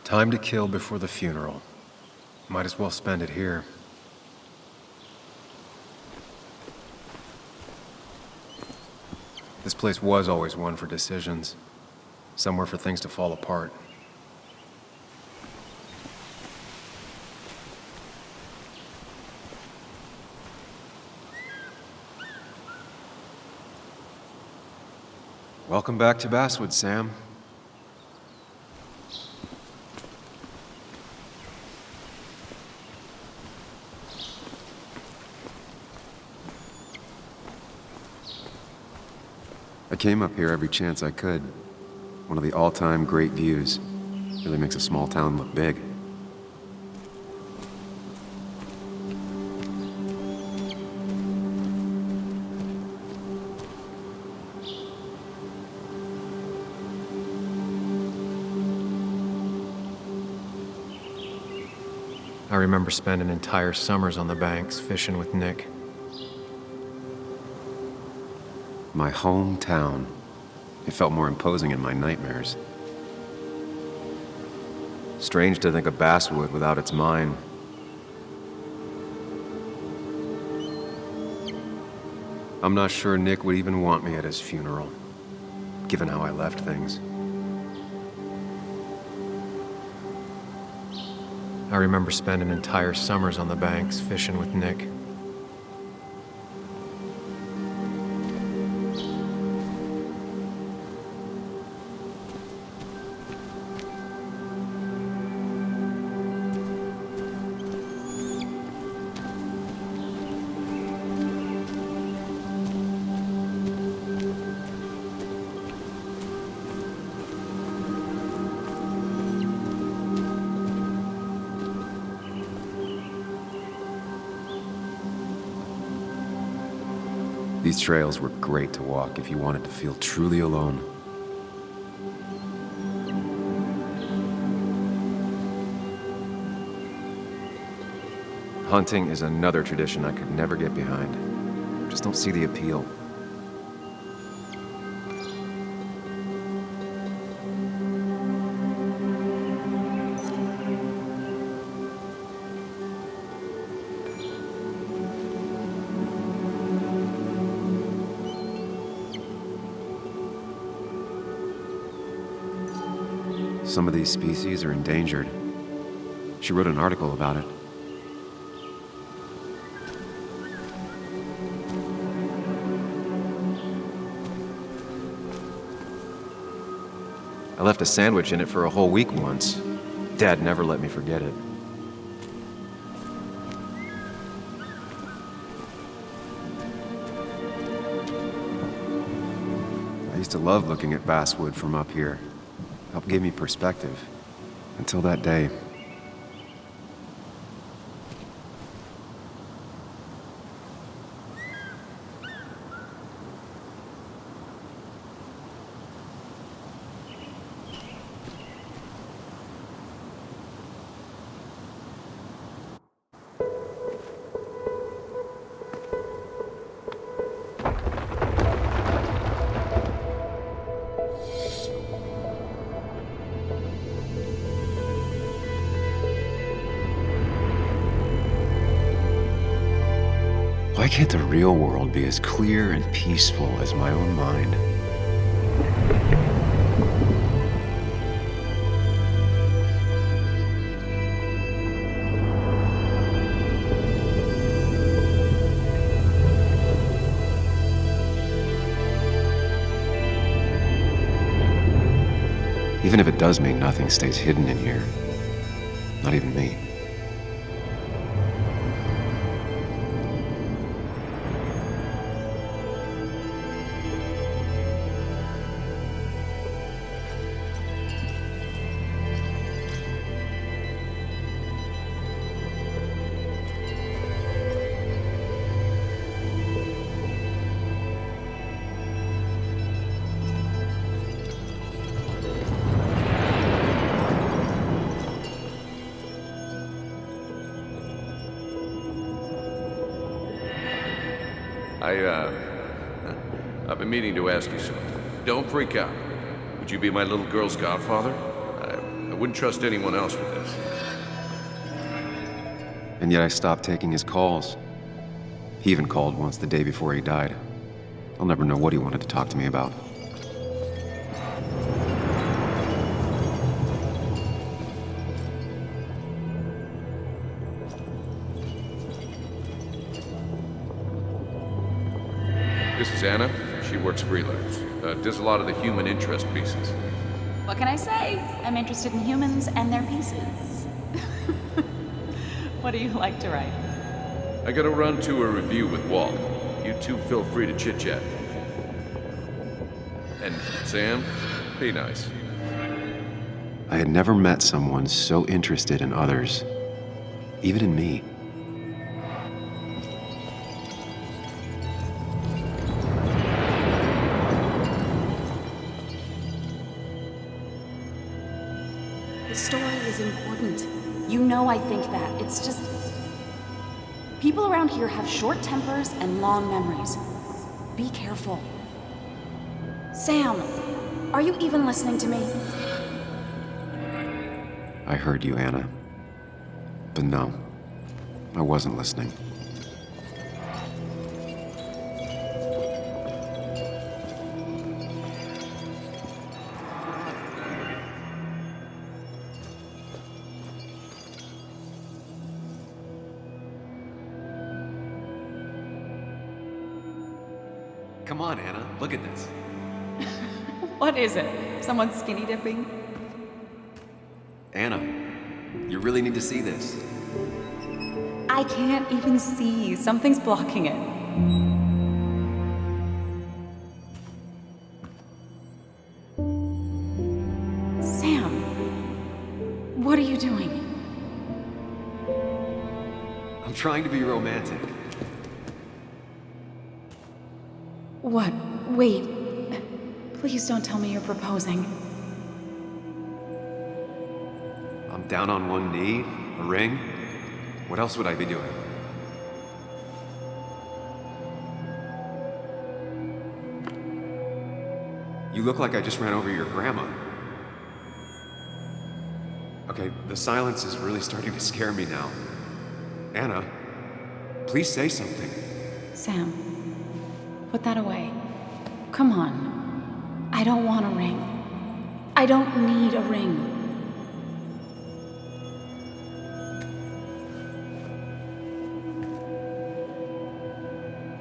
Time to kill before the funeral. Might as well spend it here. This place was always one for decisions. Somewhere for things to fall apart. Welcome back to Basswood, Sam. I came up here every chance I could. One of the all-time great views. Really makes a small town look big. I remember spending entire summers on the banks fishing with Nick. My hometown. It felt more imposing in my nightmares. Strange to think of Basswood without its mine. I'm not sure Nick would even want me at his funeral, given how I left things. I remember spending entire summers on the banks fishing with Nick. These trails were great to walk if you wanted to feel truly alone. Hunting is another tradition I could never get behind. Just don't see the appeal. Some of these species are endangered. She wrote an article about it. I left a sandwich in it for a whole week once. Dad never let me forget it. I used to love looking at Basswood from up here. Helped give me perspective. Until that day. Why can't the real world be as clear and peaceful as my own mind? Even if it does mean nothing stays hidden in here. Not even me. I've been meaning to ask you something. Don't freak out. Would you be my little girl's godfather? I wouldn't trust anyone else with this. And yet I stopped taking his calls. He even called once the day before he died. I'll never know what he wanted to talk to me about. This is Anna. She works freelance. Does a lot of the human interest pieces. What can I say? I'm interested in humans and their pieces. What do you like to write? I gotta run to a review with Walt. You two feel free to chit-chat. And Sam, be nice. I had never met someone so interested in others, even in me. The story is important. You know I think that. It's just... people around here have short tempers and long memories. Be careful. Sam, are you even listening to me? I heard you, Anna. But no, I wasn't listening. Come on, Anna, look at this. What is it? Someone skinny dipping? Anna, you really need to see this. I can't even see. Something's blocking it. Sam, what are you doing? I'm trying to be romantic. What? Wait. Please don't tell me you're proposing. I'm down on one knee, a ring. What else would I be doing? You look like I just ran over your grandma. Okay, the silence is really starting to scare me now. Anna, please say something. Sam, put that away. Come on. I don't want a ring. I don't need a ring.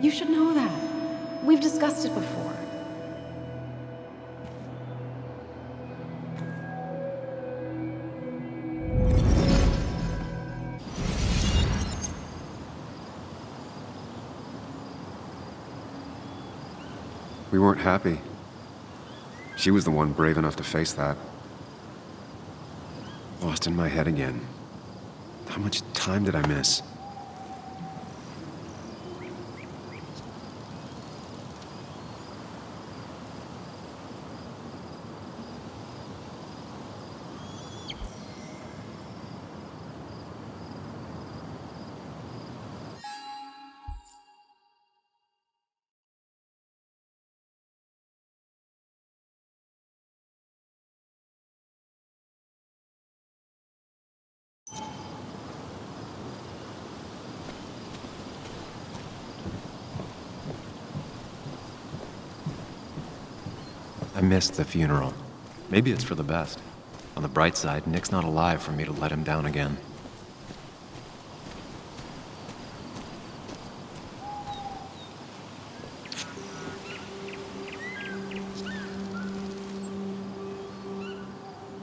You should know that. We've discussed it before. We weren't happy. She was the one brave enough to face that. Lost in my head again. How much time did I miss? I missed the funeral. Maybe it's for the best. On the bright side, Nick's not alive for me to let him down again.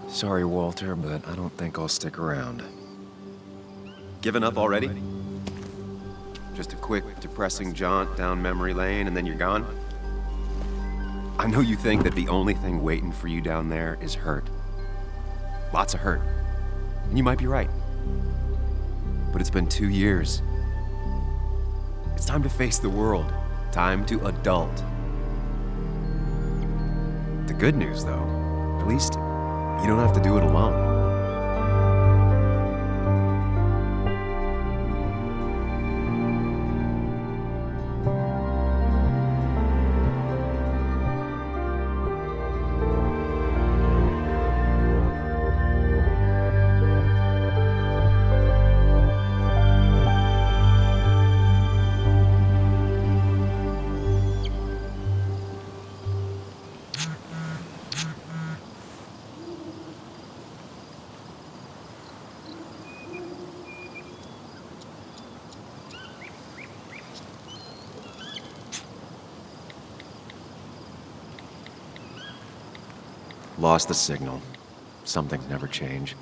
Sorry, Walter, but I don't think I'll stick around. Given up already? Just a quick, depressing jaunt down memory lane and then you're gone? I know you think that the only thing waiting for you down there is hurt. Lots of hurt. And you might be right. But it's been 2 years. It's time to face the world. Time to adult. The good news, though, at least you don't have to do it alone. Lost the signal. Some things never change.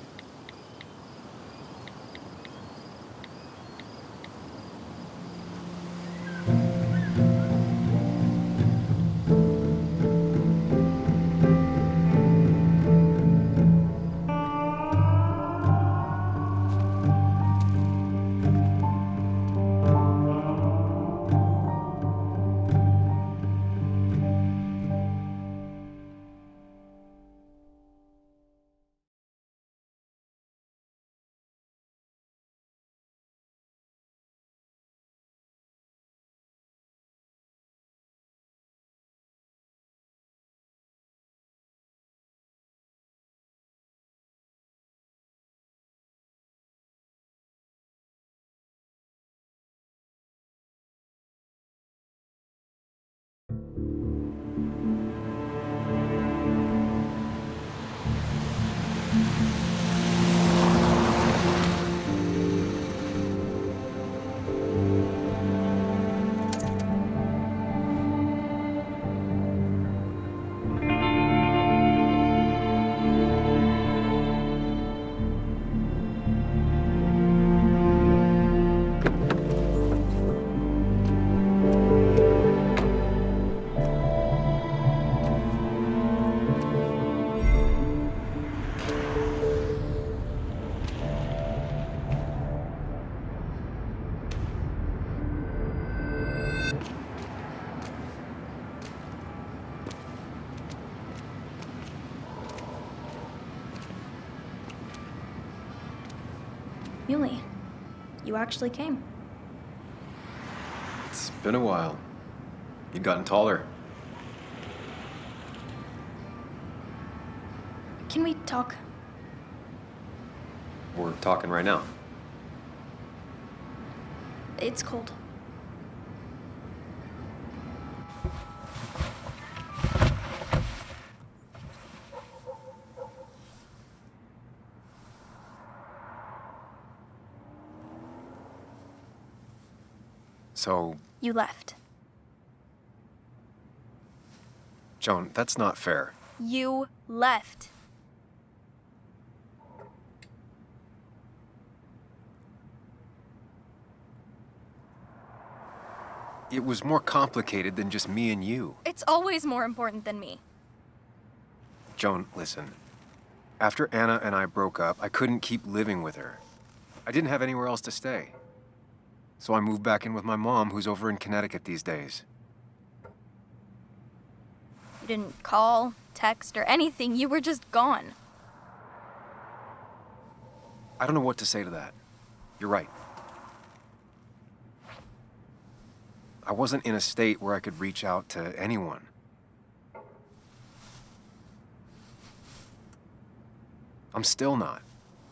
Muley, you actually came. It's been a while. You've gotten taller. Can we talk? We're talking right now. It's cold. So, You left. Joan, that's not fair. You left. It was more complicated than just me and you. It's always more important than me. Joan, listen. After Anna and I broke up, I couldn't keep living with her. I didn't have anywhere else to stay. So I moved back in with my mom, who's over in Connecticut these days. You didn't call, text, or anything. You were just gone. I don't know what to say to that. You're right. I wasn't in a state where I could reach out to anyone. I'm still not.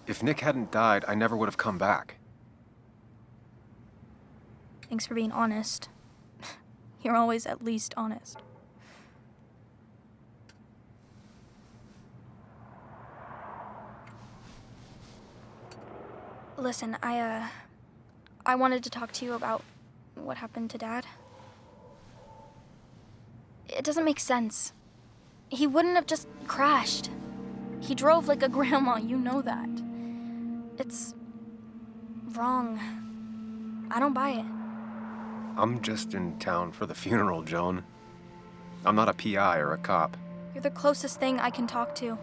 If Nick hadn't died, I never would have come back. Thanks for being honest. You're always at least honest. Listen, I wanted to talk to you about what happened to Dad. It doesn't make sense. He wouldn't have just crashed. He drove like a grandma, you know that. It's wrong. I don't buy it. I'm just in town for the funeral, Joan. I'm not a PI or a cop. You're the closest thing I can talk to.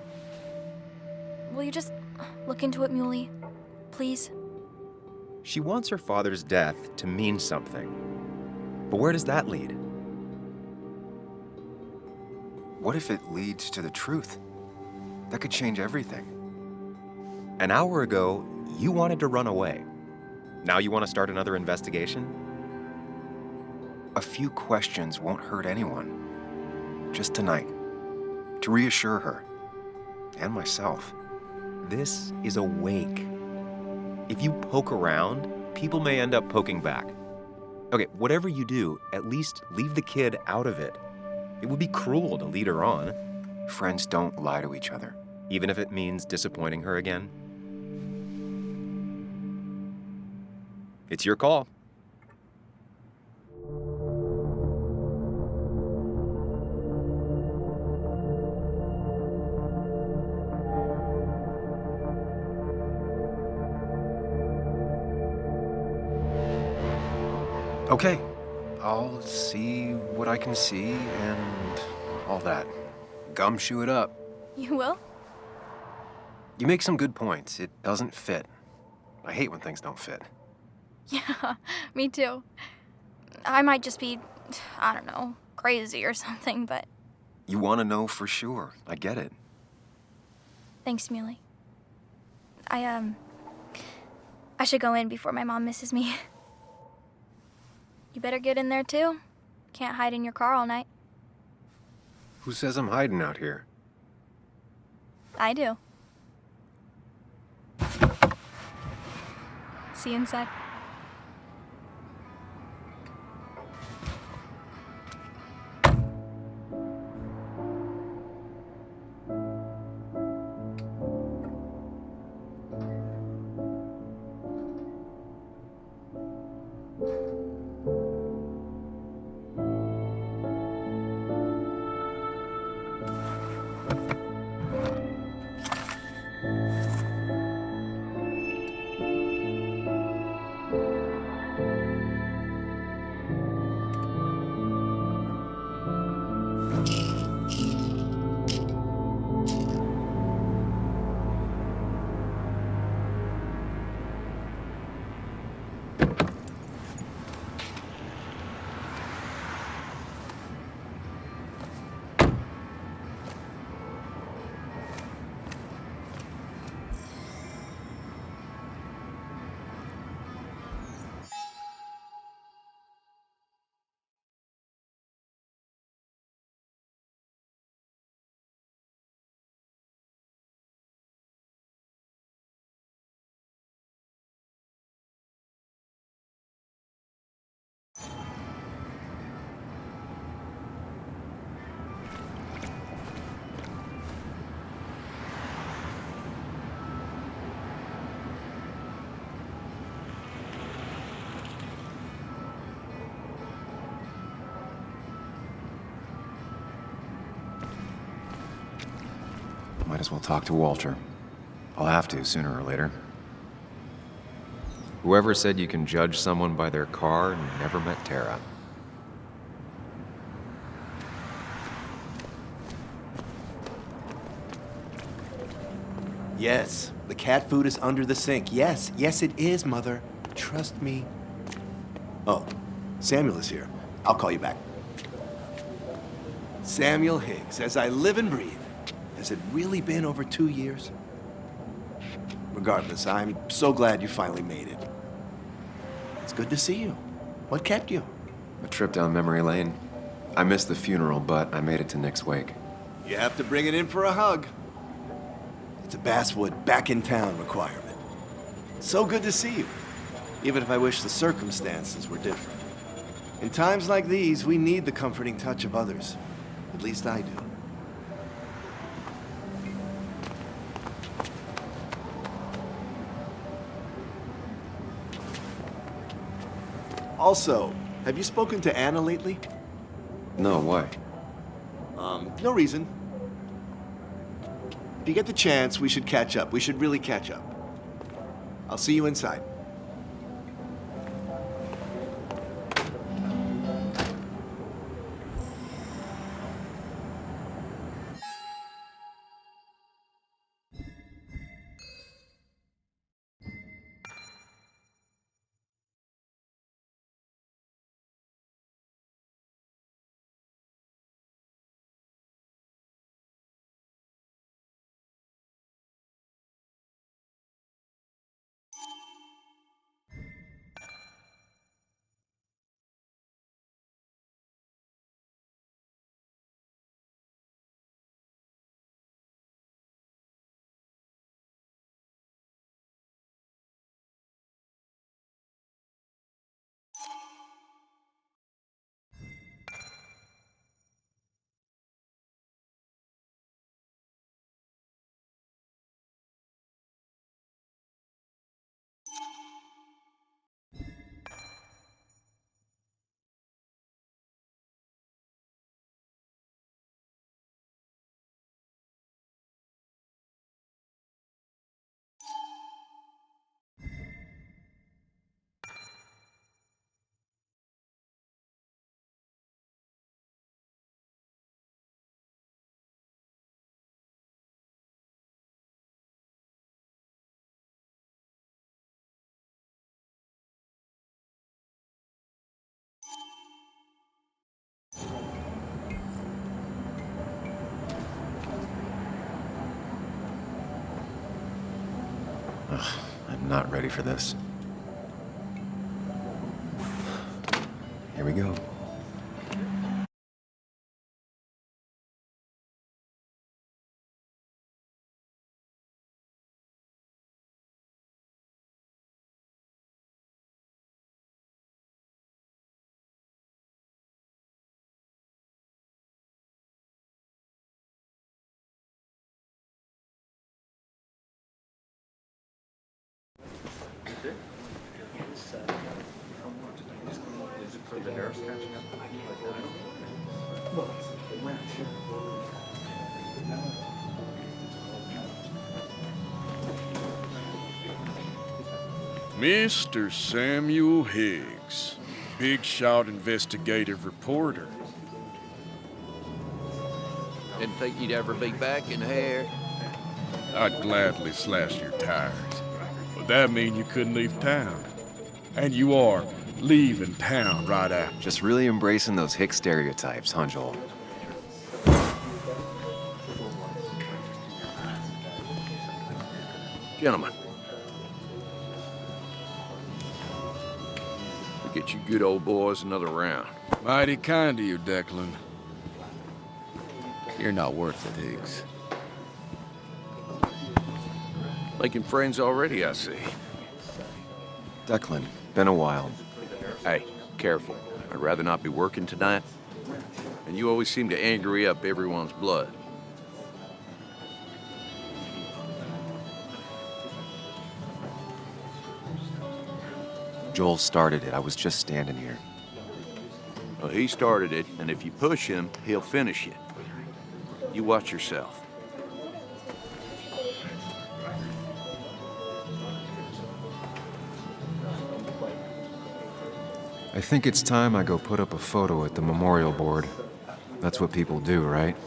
Will you just look into it, Muley? Please? She wants her father's death to mean something. But where does that lead? What if it leads to the truth? That could change everything. An hour ago, you wanted to run away. Now you want to start another investigation? A few questions won't hurt anyone. Just tonight. To reassure her. And myself. This is a wake. If you poke around, people may end up poking back. Okay, whatever you do, at least leave the kid out of it. It would be cruel to lead her on. Friends don't lie to each other. Even if it means disappointing her again. It's your call. Okay, I'll see what I can see and all that. Gumshoe it up. You will? You make some good points. It doesn't fit. I hate when things don't fit. Yeah, me too. I might just be, I don't know, crazy or something, but You want to know for sure. I get it. thanks, Muley. I should go in before my mom misses me. You better get in there too. Can't hide in your car all night. Who says I'm hiding out here? I do. See you inside. Might as well talk to Walter. I'll have to, sooner or later. Whoever said you can judge someone by their car never met Tara. Yes, the cat food is under the sink. Yes, yes it is, Mother. Trust me. Oh, Samuel is here. I'll call you back. Samuel Higgs, as I live and breathe. Has it really been over 2 years? Regardless, I'm so glad you finally made it. It's good to see you. What kept you? A trip down memory lane. I missed the funeral, but I made it to Nick's wake. You have to bring it in for a hug. It's a Basswood back in town requirement. So good to see you, even if I wish the circumstances were different. In times like these, we need the comforting touch of others. At least I do. Also, have you spoken to Anna lately? No, why? No reason. If you get the chance, we should catch up. We should really catch up. I'll see you inside. I'm not ready for this. Here we go. Mr. Samuel Higgs, big shot investigative reporter. Didn't think you'd ever be back in here. I'd gladly slash your tires, but that mean you couldn't leave town. And you are leaving town right after. Just really embracing those hick stereotypes, huh, Joel? Gentlemen. We'll get you good old boys another round. Mighty kind of you, Declan. You're not worth it, Higgs. Making friends already, I see. Declan, been a while. Hey, careful. I'd rather not be working tonight. And you always seem to angry up everyone's blood. Joel started it. I was just standing here. Well, he started it, and if you push him, he'll finish it. You watch yourself. I think it's time I go put up a photo at the memorial board. That's what people do, right?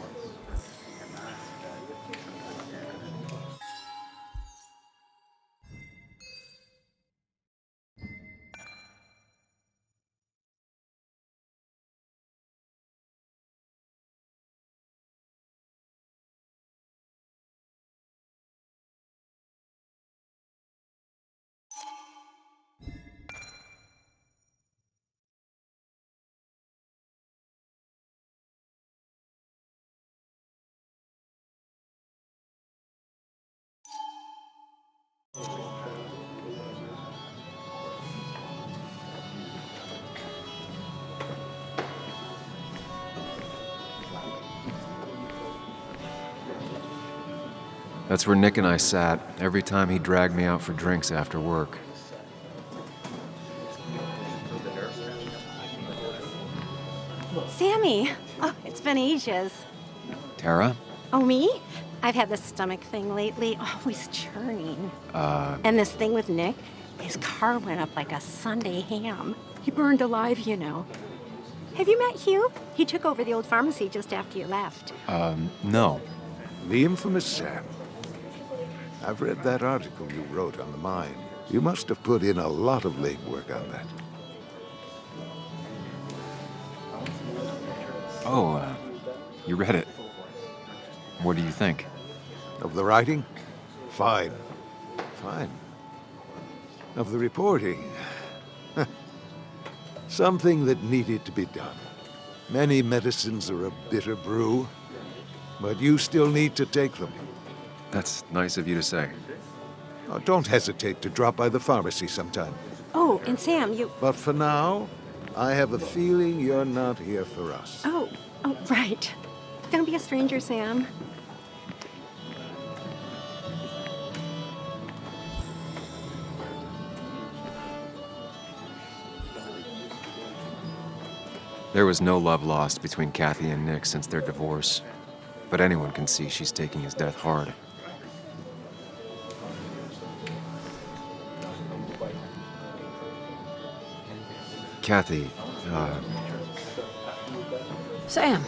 That's where Nick and I sat every time he dragged me out for drinks after work. Sammy! Oh, it's been ages. Tara? Oh, me? I've had this stomach thing lately, always churning. And this thing with Nick, his car went up like a Sunday ham. He burned alive, you know. Have you met Hugh? He took over the old pharmacy just after you left. No. The infamous Sam. I've read that article you wrote on the mine. You must have put in a lot of legwork on that. Oh, you read it. What do you think? Of the writing? Fine. Fine. Of the reporting? Something that needed to be done. Many medicines are a bitter brew, but you still need to take them. That's nice of you to say. Oh, don't hesitate to drop by the pharmacy sometime. Oh, and Sam, you... But for now, I have a feeling you're not here for us. Oh, right. Don't be a stranger, Sam. There was no love lost between Kathy and Nick since their divorce, but anyone can see she's taking his death hard. Kathy, Sam,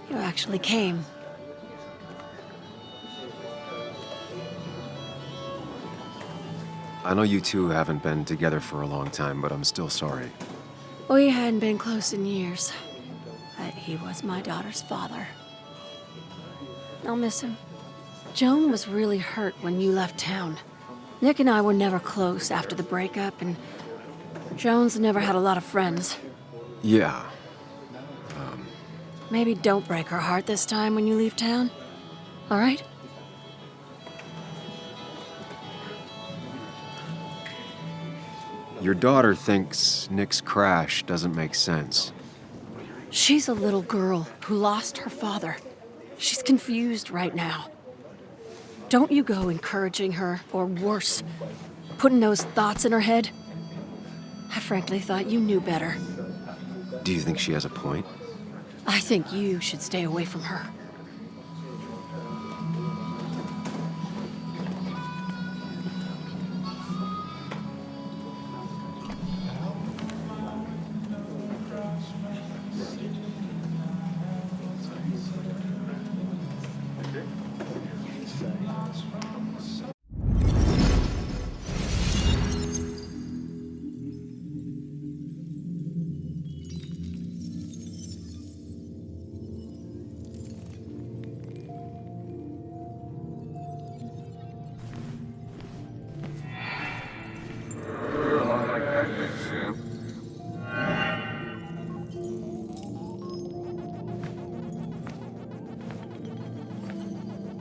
you actually came. I know you two haven't been together for a long time, but I'm still sorry. We hadn't been close in years, but he was my daughter's father. I'll miss him. Joan was really hurt when you left town. Nick and I were never close after the breakup, and Jones never had a lot of friends. Yeah. Maybe don't break her heart this time when you leave town. All right? Your daughter thinks Nick's crash doesn't make sense. She's a little girl who lost her father. She's confused right now. Don't you go encouraging her, or worse, putting those thoughts in her head. I frankly thought you knew better. Do you think she has a point? I think you should stay away from her.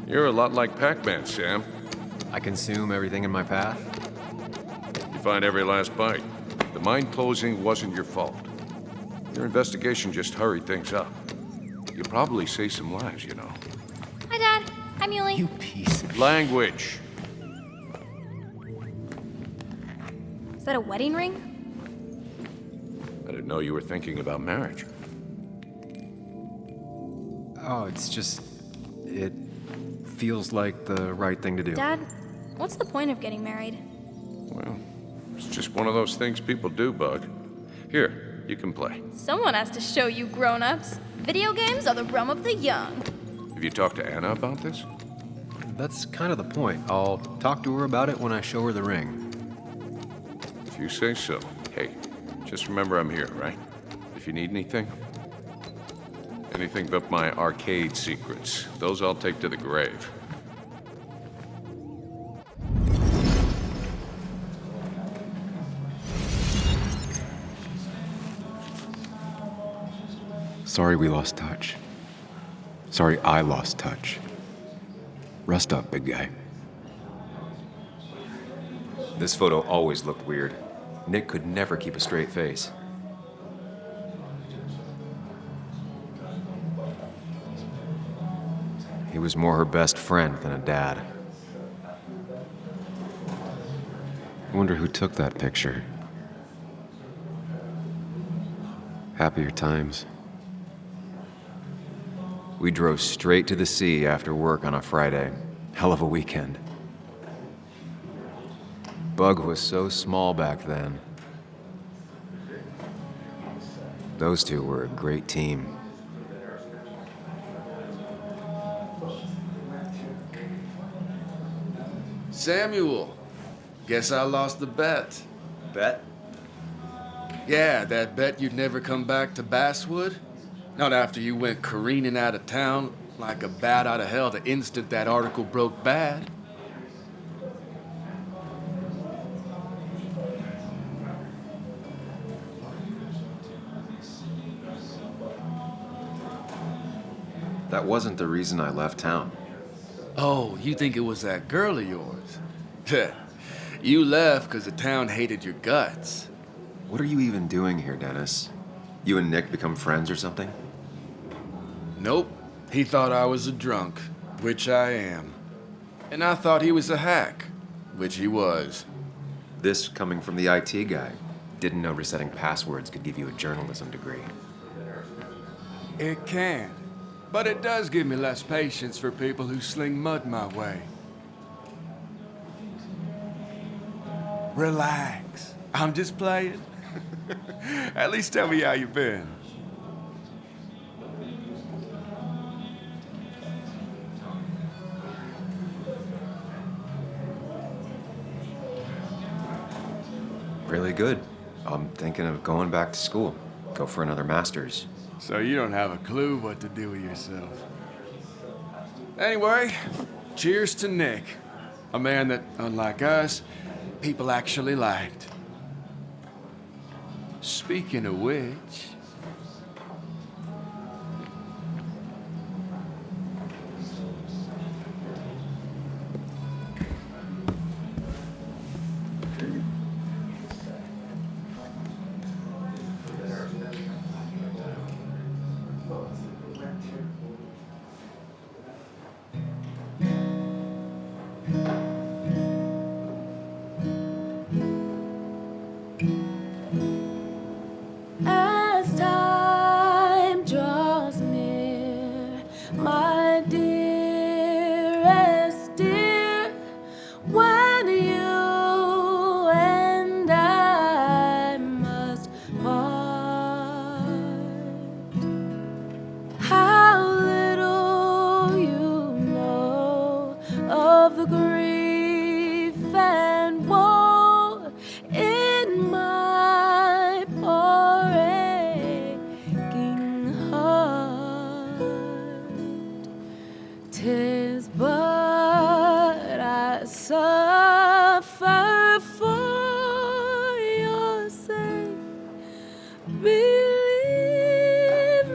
You're a lot like Pac-Man, Sam. I consume everything in my path? You find every last bite. The mine closing wasn't your fault. Your investigation just hurried things up. You probably saved some lives, you know. Hi, Dad. Hi, Muley. You piece of... Language. Is that a wedding ring? I didn't know you were thinking about marriage. Oh, it's just... It feels like the right thing to do. Dad, what's the point of getting married? Well, it's just one of those things people do, Bug. Here, you can play. Someone has to show you grown-ups. Video games are the realm of the young. Have you talked to Anna about this? That's kind of the point. I'll talk to her about it when I show her the ring. If you say so. Hey, just remember I'm here, right? If you need anything. Anything but my arcade secrets. Those I'll take to the grave. Sorry we lost touch. Sorry I lost touch. Rest up, big guy. This photo always looked weird. Nick could never keep a straight face. He was more her best friend than a dad. I wonder who took that picture. Happier times. We drove straight to the sea after work on a Friday. Hell of a weekend. Bug was so small back then. Those two were a great team. Samuel, guess I lost the bet. Bet? Yeah, that bet you'd never come back to Basswood. Not after you went careening out of town like a bat out of hell the instant that article broke bad. That wasn't the reason I left town. Oh, you think it was that girl of yours? You left because the town hated your guts. What are you even doing here, Dennis? You and Nick become friends or something? Nope. He thought I was a drunk, which I am. And I thought he was a hack, which he was. This coming from the IT guy. Didn't know resetting passwords could give you a journalism degree. It can. But it does give me less patience for people who sling mud my way. Relax. I'm just playing. At least tell me how you been. Really good. I'm thinking of going back to school. Go for another master's. So you don't have a clue what to do with yourself. Anyway, cheers to Nick. A man that, unlike us, people actually liked. Speaking of which... As time draws near, my dearest dear, when you and I must part, how little you know of the grief and woe in my poor aching heart. 'Tis but I suffer for your sake. Believe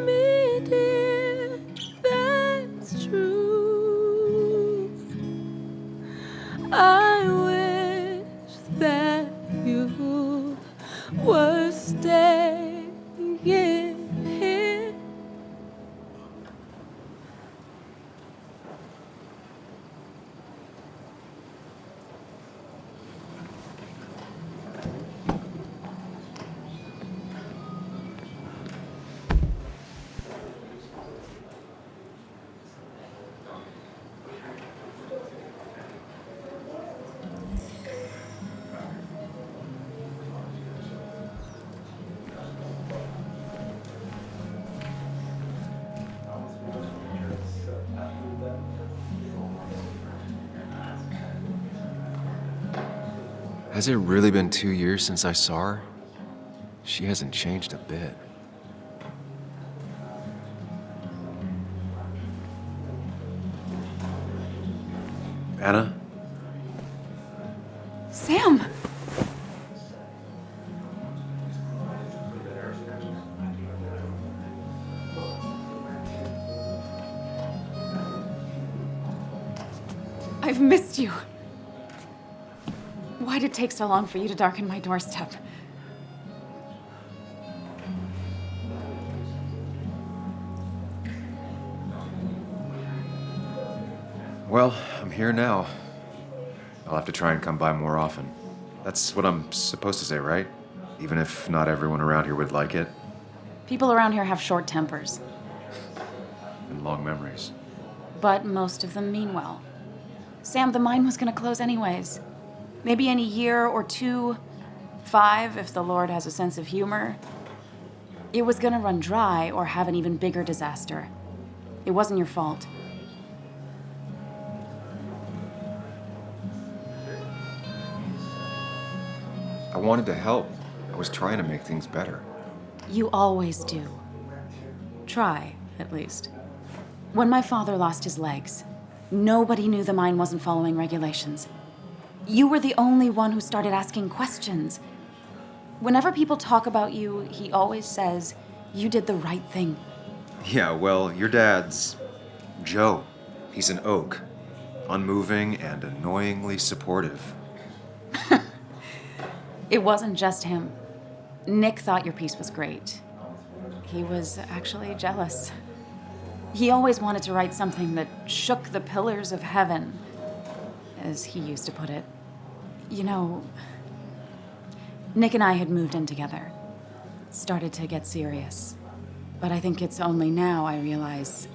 me, dear, that's true. I wish that you were staying here. Has it really been 2 years since I saw her? She hasn't changed a bit. Anna? Sam! I've missed you. Why'd it take so long for you to darken my doorstep? Well, I'm here now. I'll have to try and come by more often. That's what I'm supposed to say, right? Even if not everyone around here would like it. People around here have short tempers, And long memories. but most of them mean well. Sam, the mine was gonna close anyways. Maybe in a year or 2, 5, if the Lord has a sense of humor. It was gonna run dry or have an even bigger disaster. It wasn't your fault. I wanted to help. I was trying to make things better. You always do. Try, at least. When my father lost his legs, nobody knew the mine wasn't following regulations. You were the only one who started asking questions. Whenever people talk about you, he always says, you did the right thing. Yeah, well, your dad's Joe. He's an oak. Unmoving and annoyingly supportive. It wasn't just him. Nick thought your piece was great. He was actually jealous. He always wanted to write something that shook the pillars of heaven, as he used to put it. You know, Nick and I had moved in together. It started to get serious. But I think it's only now I realize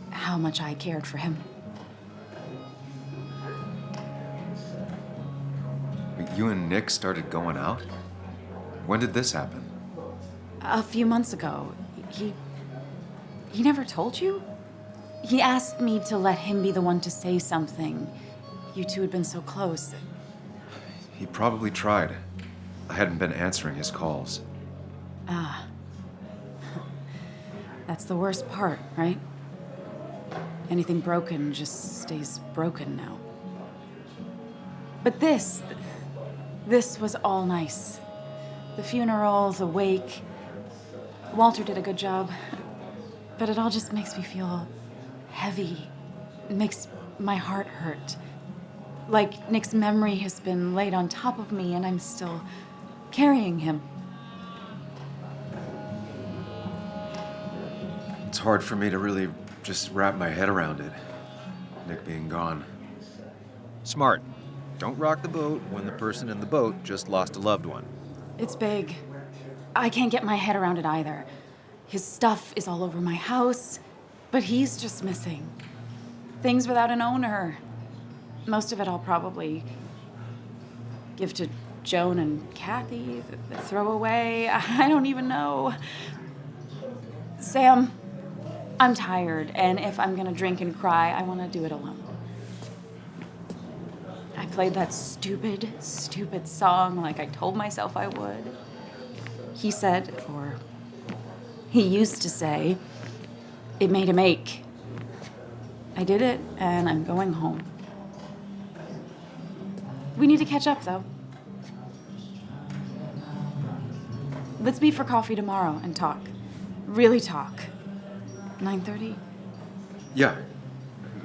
how much I cared for him. You and Nick started going out? When did this happen? A few months ago, he never told you? He asked me to let him be the one to say something. You two had been so close. He probably tried. I hadn't been answering his calls. Ah. That's the worst part, right? Anything broken just stays broken now. But this was all nice. The funeral, the wake. Walter did a good job. But it all just makes me feel heavy. It makes my heart hurt. Like Nick's memory has been laid on top of me and I'm still carrying him. It's hard for me to really just wrap my head around it. Nick being gone. Smart. Don't rock the boat when the person in the boat just lost a loved one. It's big. I can't get my head around it either. His stuff is all over my house, but he's just missing. Things without an owner. Most of it I'll probably give to Joan and Kathy, throw away. I don't even know. Sam, I'm tired, and if I'm gonna drink and cry, I wanna do it alone. I played that stupid song like I told myself I would. He said, or he used to say, it made him ache. I did it, and I'm going home. We need to catch up, though. Let's meet for coffee tomorrow and talk. Really talk. 9:30? Yeah,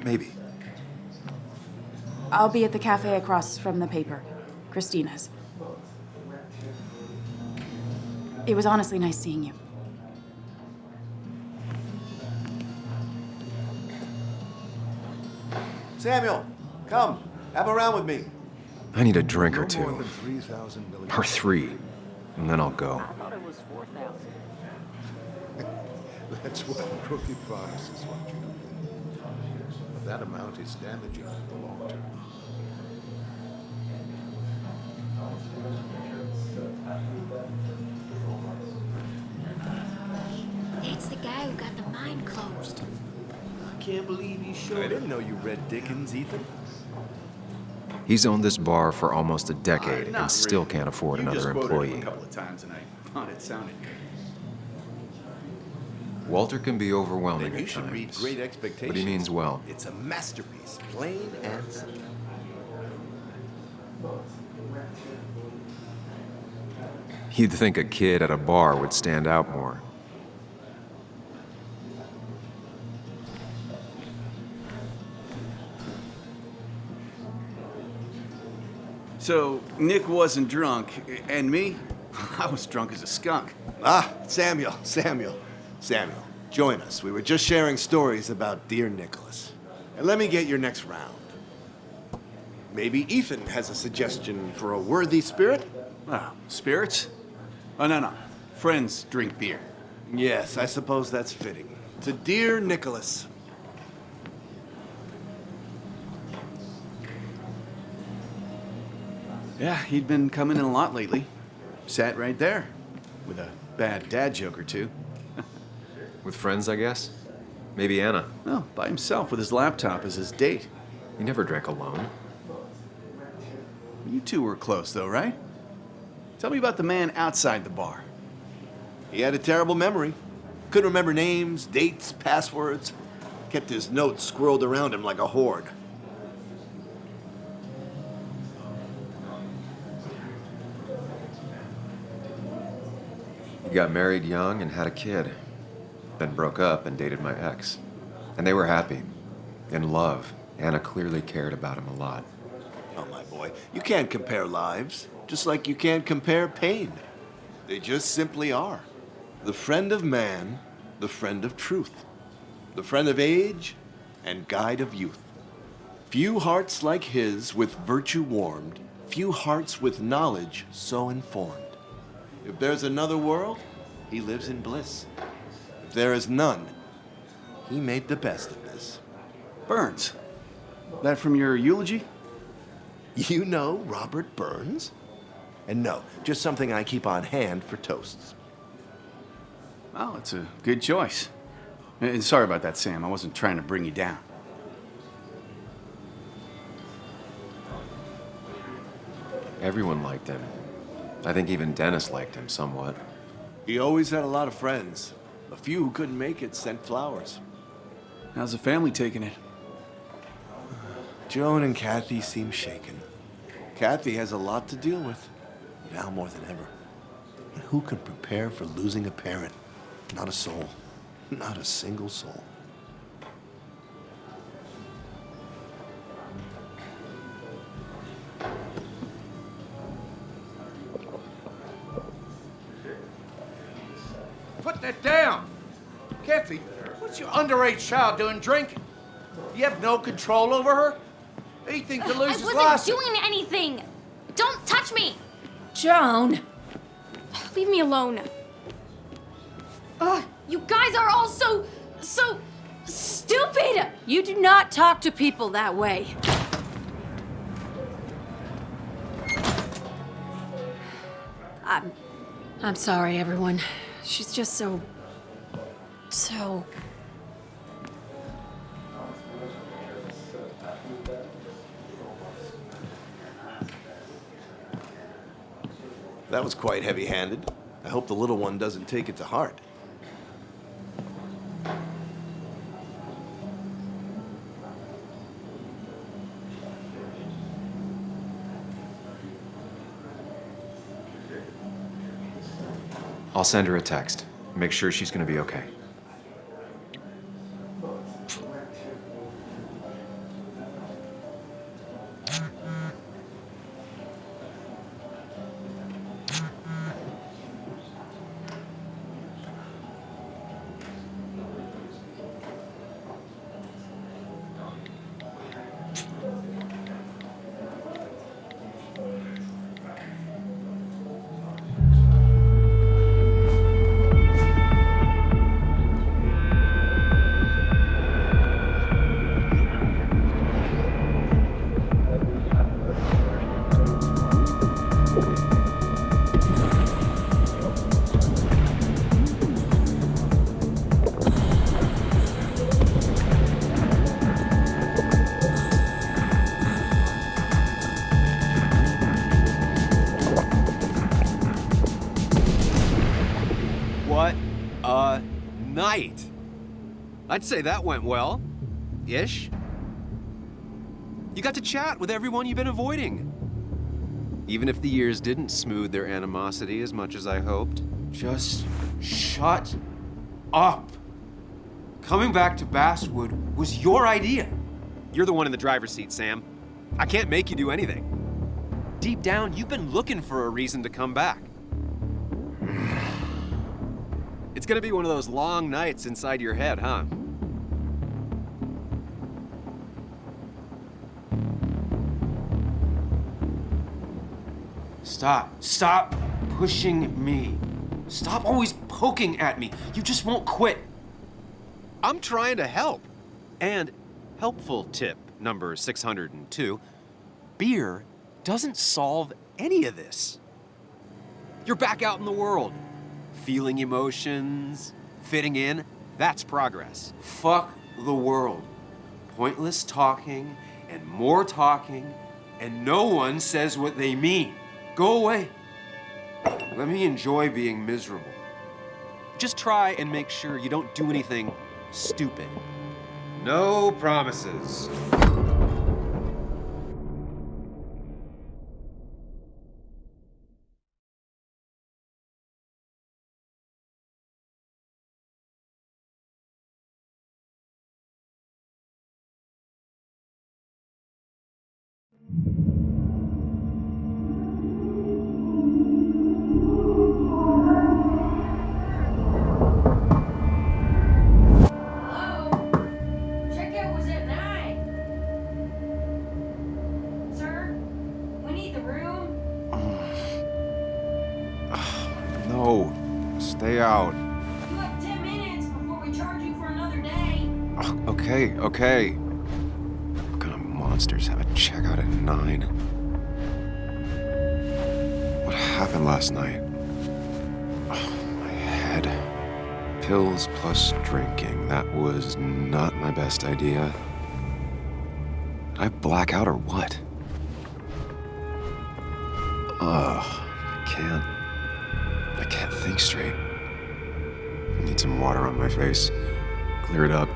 maybe. I'll be at the cafe across from the paper. Christina's. It was honestly nice seeing you. Samuel, come. Have a round with me. I need a drink or No more two. than 3,000 million. Or 3. And then I'll go. That's what crooked promises want you to do. But that amount is damaging in the long term. It's the guy who got the mine closed. I can't believe you showed I didn't know you read Dickens, Ethan. He's owned this bar for almost a decade and still really. can't afford You another just quoted employee. him a couple of times and I thought it sounded good. Walter can be overwhelming Then you at should read times, Great Expectations. but he means well. It's a masterpiece, plain and simple. You'd think a kid at a bar would stand out more. So, Nick wasn't drunk, and me? I was drunk as a skunk. Ah, Samuel. Join us. We were just sharing stories about dear Nicholas. And let me get your next round. Maybe Ethan has a suggestion for a worthy spirit? Oh, spirits? Oh, no. Friends drink beer. Yes, I suppose that's fitting. To dear Nicholas. Yeah, he'd been coming in a lot lately. Sat right there, with a bad dad joke or two. With friends, I guess? Maybe Anna. No, by himself with his laptop as his date. He never drank alone. You two were close, though, right? Tell me about the man outside the bar. He had a terrible memory. Couldn't remember names, dates, passwords. Kept his notes squirreled around him like a hoard. He got married young and had a kid. Then broke up and dated my ex. And they were happy. In love. Anna clearly cared about him a lot. Oh, my boy, you can't compare lives, just like you can't compare pain. They just simply are. The friend of man, the friend of truth. The friend of age and guide of youth. Few hearts like his with virtue warmed, few hearts with knowledge so informed. If there's another world, he lives in bliss. If there is none, he made the best of this. Burns. That from your eulogy? You know Robert Burns? And no, just something I keep on hand for toasts. Well, it's a good choice. And sorry about that, Sam. I wasn't trying to bring you down. Everyone liked him. I think even Dennis liked him somewhat. He always had a lot of friends. A few who couldn't make it sent flowers. How's the family taking it? Joan and Kathy seem shaken. Kathy has a lot to deal with, now more than ever. And who can prepare for losing a parent? Not a soul. Not a single soul. Put that down! Kathy, what's your underage child doing drinking? You have no control over her? Anything to lose his I license. wasn't doing anything! Don't touch me! Joan! Leave me alone. Ugh, you guys are all so stupid! You do not talk to people that way. I'm sorry, everyone. She's just so... That was quite heavy-handed. I hope the little one doesn't take it to heart. I'll send her a text. Make sure she's gonna be okay. What a night! I'd say that went well. Ish. You got to chat with everyone you've been avoiding. Even if the years didn't smooth their animosity as much as I hoped. Just shut up. Coming back to Basswood was your idea. You're the one in the driver's seat, Sam. I can't make you do anything. Deep down, you've been looking for a reason to come back. It's gonna be one of those long nights inside your head, huh? Stop pushing me. Stop always poking at me. You just won't quit. I'm trying to help. And helpful tip number 602, beer doesn't solve any of this. You're back out in the world. Feeling emotions, fitting in, that's progress. Fuck the world. Pointless talking and more talking, and no one says what they mean. Go away. Let me enjoy being miserable. Just try and make sure you don't do anything stupid. No promises. No, stay out. You have 10 minutes before we charge you for another day. Okay. What kind of monsters have a checkout at 9? What happened last night? My head. Pills plus drinking. That was not my best idea. Did I black out or what? I can't think straight. I need some water on my face. Clear it up.